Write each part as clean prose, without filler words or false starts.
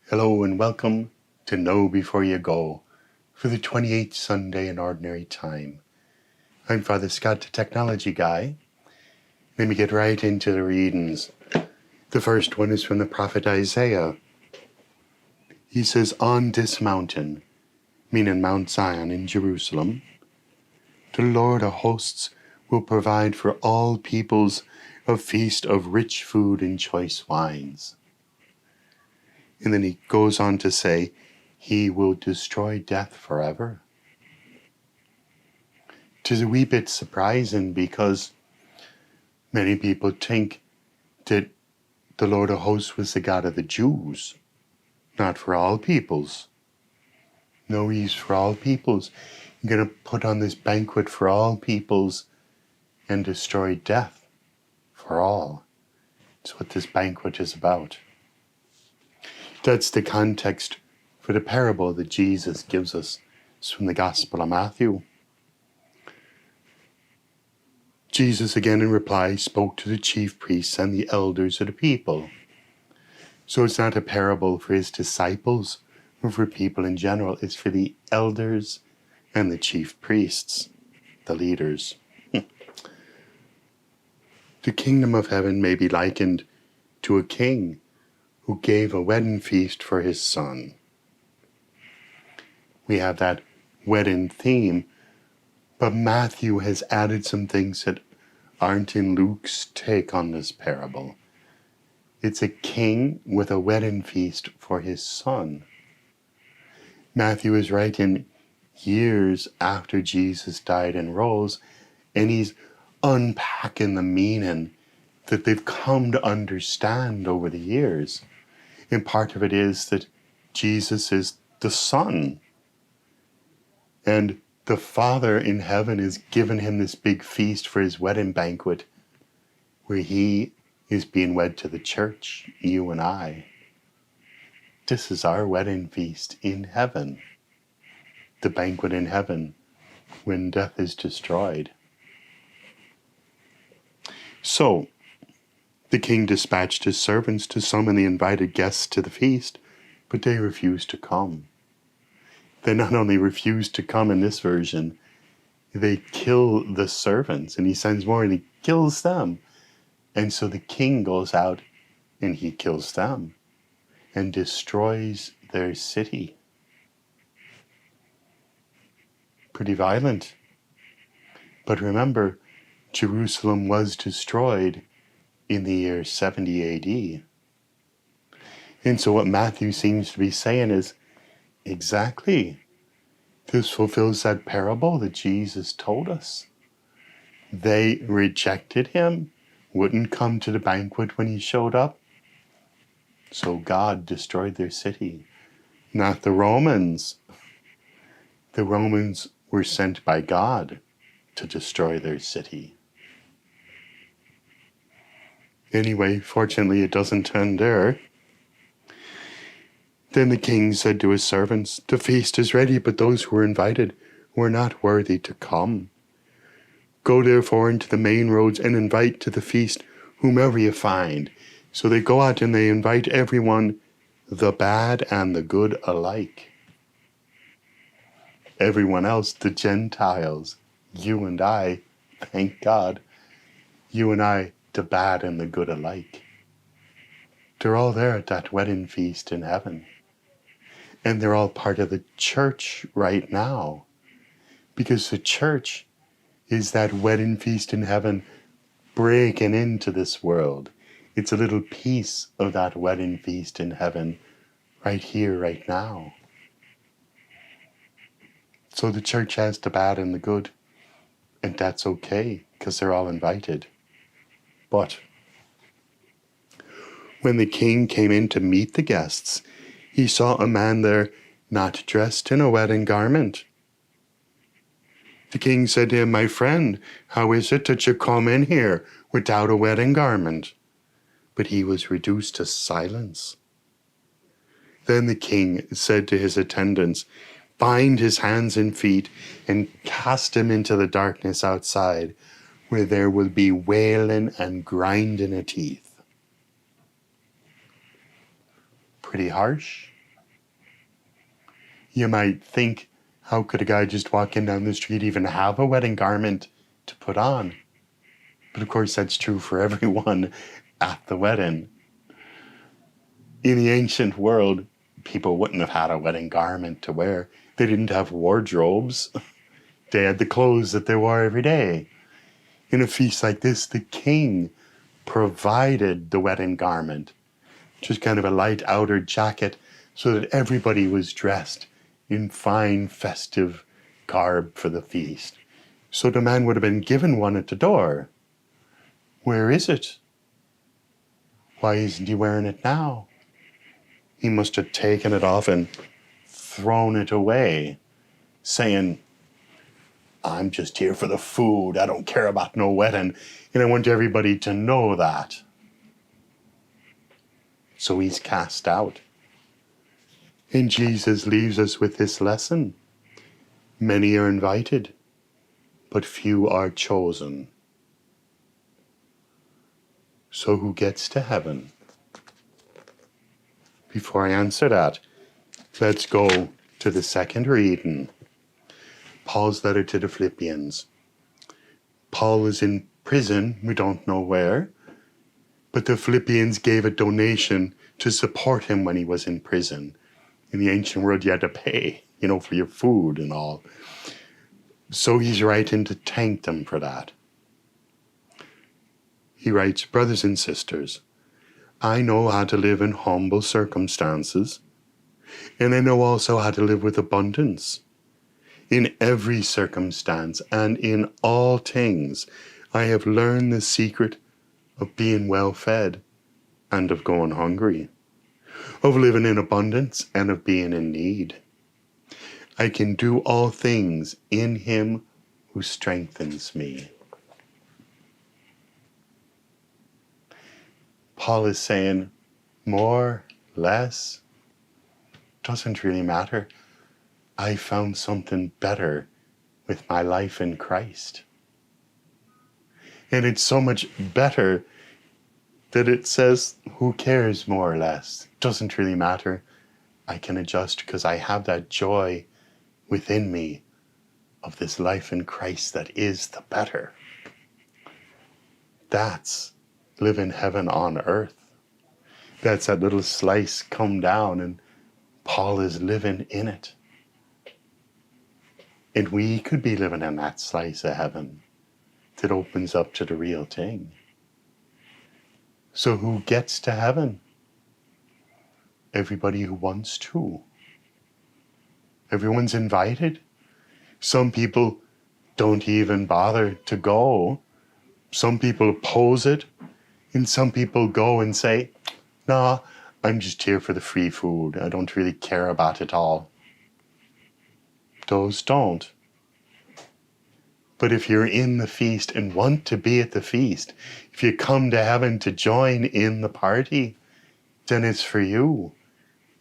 Hello and welcome to Know Before You Go for the 28th Sunday in Ordinary Time. I'm Father Scott, the Technology Guy. Let me get right into the readings. The first one is from the prophet Isaiah. He says, "On this mountain," meaning Mount Zion in Jerusalem, "the Lord of hosts will provide for all peoples a feast of rich food and choice wines." And then he goes on to say, "He will destroy death forever." 'Tis a wee bit surprising because many people think that the Lord of hosts was the God of the Jews, not for all peoples. No, he's for all peoples. He's going to put on this banquet for all peoples and destroy death for all. That's what this banquet is about. That's the context for the parable that Jesus gives us. It's from the Gospel of Matthew. Jesus again in reply spoke to the chief priests and the elders of the people. So it's not a parable for his disciples or for people in general. It's for the elders and the chief priests, the leaders. The kingdom of heaven may be likened to a king who gave a wedding feast for his son. We have that wedding theme, but Matthew has added some things that aren't in Luke's take on this parable. It's a king with a wedding feast for his son. Matthew is writing years after Jesus died and rose, and he's unpacking the meaning that they've come to understand over the years. And part of it is that Jesus is the Son. And the Father in heaven has given him this big feast for his wedding banquet, where he is being wed to the church, you and I. This is our wedding feast in heaven, the banquet in heaven when death is destroyed. So, the king dispatched his servants to summon the invited guests to the feast, but they refused to come. They not only refused to come in this version, they kill the servants, and he sends more and he kills them. And so the king goes out and he kills them and destroys their city. Pretty violent. But remember, Jerusalem was destroyed in the year 70 AD. And so what Matthew seems to be saying is, exactly, this fulfills that parable that Jesus told us. They rejected him, wouldn't come to the banquet when he showed up. So God destroyed their city, not the Romans. The Romans were sent by God to destroy their city. Anyway, fortunately it doesn't end there. Then the king said to his servants, "The feast is ready, but those who were invited were not worthy to come. Go therefore into the main roads and invite to the feast whomever you find." So they go out and they invite everyone, the bad and the good alike. Everyone else, the Gentiles, you and I, thank God, you and I, the bad and the good alike. They're all there at that wedding feast in heaven. And they're all part of the church right now. Because the church is that wedding feast in heaven breaking into this world. It's a little piece of that wedding feast in heaven right here, right now. So the church has the bad and the good. And that's okay, because they're all invited. But when the king came in to meet the guests, he saw a man there not dressed in a wedding garment. The king said to him, "My friend, how is it that you come in here without a wedding garment?" But he was reduced to silence. Then the king said to his attendants, "Bind his hands and feet and cast him into the darkness outside, where there will be wailing and grinding of teeth." Pretty harsh. You might think, how could a guy just walking down the street even have a wedding garment to put on? But of course, that's true for everyone at the wedding. In the ancient world, people wouldn't have had a wedding garment to wear. They didn't have wardrobes. They had the clothes that they wore every day. In a feast like this, the king provided the wedding garment, just kind of a light outer jacket, so that everybody was dressed in fine festive garb for the feast. So the man would have been given one at the door. Where is it? Why isn't he wearing it now? He must have taken it off and thrown it away, saying, I'm just here for the food. I don't care about no wedding. And I want everybody to know that. So he's cast out. And Jesus leaves us with this lesson. Many are invited, but few are chosen. So who gets to heaven? Before I answer that, let's go to the second reading. Paul's letter to the Philippians. Paul is in prison, we don't know where, but the Philippians gave a donation to support him when he was in prison. In the ancient world, you had to pay, for your food and all. So he's writing to thank them for that. He writes, brothers and sisters, I know how to live in humble circumstances, and I know also how to live with abundance. In every circumstance and in all things, I have learned the secret of being well fed and of going hungry, of living in abundance and of being in need. I can do all things in him who strengthens me. Paul is saying, more, less, doesn't really matter. I found something better with my life in Christ. And it's so much better that it says, who cares more or less? Doesn't really matter. I can adjust because I have that joy within me of this life in Christ that is the better. That's living heaven on earth. That's that little slice come down and Paul is living in it. And we could be living in that slice of heaven that opens up to the real thing. So who gets to heaven? Everybody who wants to. Everyone's invited. Some people don't even bother to go. Some people oppose it. And some people go and say, nah, I'm just here for the free food. I don't really care about it all. Those don't. But if you're in the feast and want to be at the feast, if you come to heaven to join in the party, then it's for you.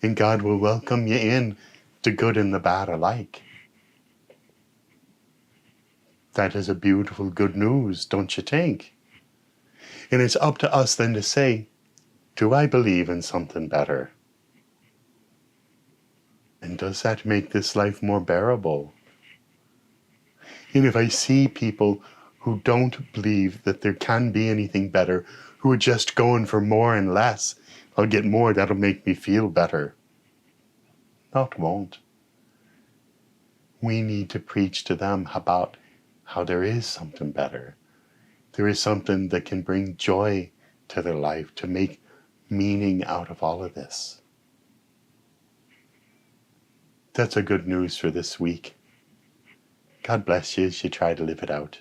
And God will welcome you in, the good and the bad alike. That is a beautiful good news, don't you think? And it's up to us then to say, do I believe in something better? And does that make this life more bearable? And if I see people who don't believe that there can be anything better, who are just going for more and less, I'll get more, that'll make me feel better. No, it won't. We need to preach to them about how there is something better. There is something that can bring joy to their life, to make meaning out of all of this. That's a good news for this week. God bless you as you try to live it out.